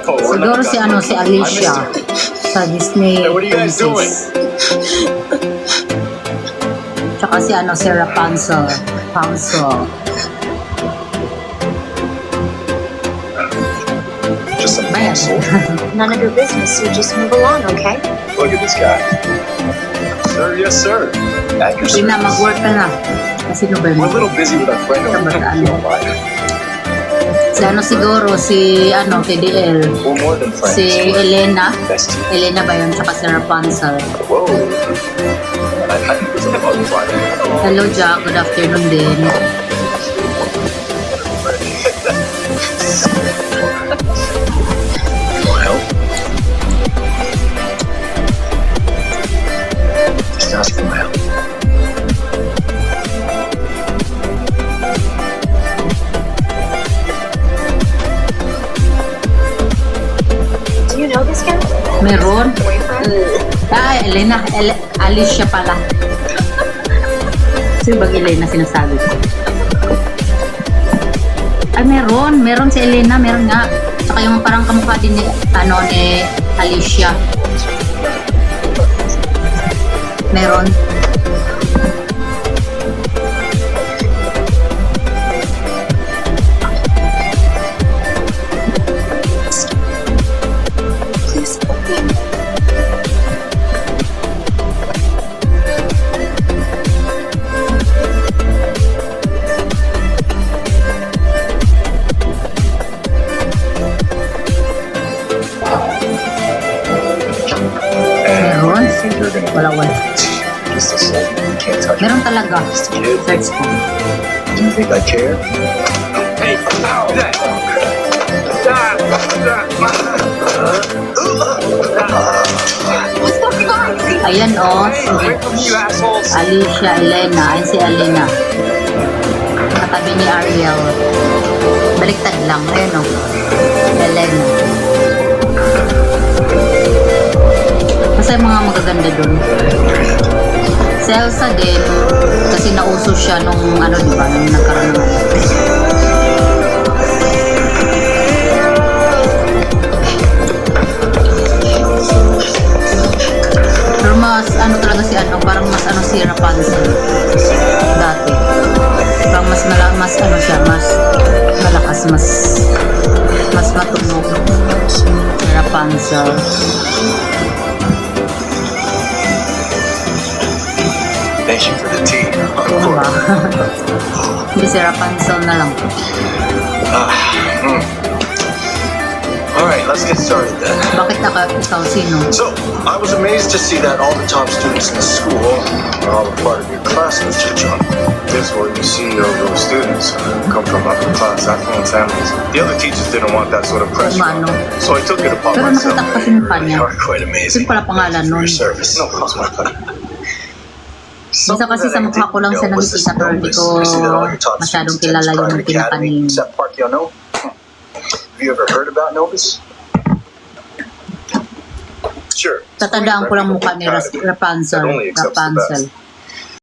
Siguro si si Alicia sa Disney Hey, what are you guys doing? Princess. Tsaka si Rapunzel. Rapunzel. Just some Bayan. pencil. None of your business, so just move along, okay? Look at this guy. Sir, yes, sir. At your Sige na, service. mag-work ka na. Kasi We're a November. little busy with our friend over here, if you don't mind. Si siguro, si TDL. We're more than friends. Si Elena. Bestie. Elena ba yun? Tsaka si Rapunzel. Whoa. I think there's a bug flying. Hello, Jack. Good afternoon din. Want help? Just ask for my help. Do you know this guy? Meron? Boyfriend? Elena. Alicia pala. Sino bang Elena sinasabi ko? Meron. Meron si Elena. Meron nga. Tsaka yung parang kamukha din ni Alicia. Meron. Please help me. And what do you think you're gonna Wala. Just a soul. You can't touch me. Meron talaga. Just a kid. Search ko. Do you think I care? Hey, ow, that. What's going on? Ayan Hey, si away from you assholes. Alicia, Elena. Ayan si Elena. Katabi ni Ariel. Baliktad lang. Ayan Elena. Basta yung mga magaganda dun. Si Elsa din, kasi nauso siya nung diba, nung nagkaroon ng Pero mas talaga si parang mas si Rapunzel dati. Parang mas siya, mas malakas, mas matunog si Rapunzel. Thank you for the tea. Of Diba? course. Hindi si Rapunzel na lang. All right, let's get started then. Bakit ikaw sino? So, I was amazed to see that all the top students in the school are all a part of your class, Mr. John. Guess what? You see, those students come from upper class affluent families. The other teachers didn't want that sort of pressure on Umano. them, so I took it upon Pero myself. nakita ko kasi mukha niya. You are quite Sino amazing. pala pangalan For nun? your service. No problem. Isa kasi sa mukha ko lang siya nakikita pero hindi ko masyadong kilala yung pinakanin. Except Parkyono. Have you ever heard about Novus? Sure. Tatandaan ko lang mukha ni Rapunzel. That only accepts the best. Rapunzel.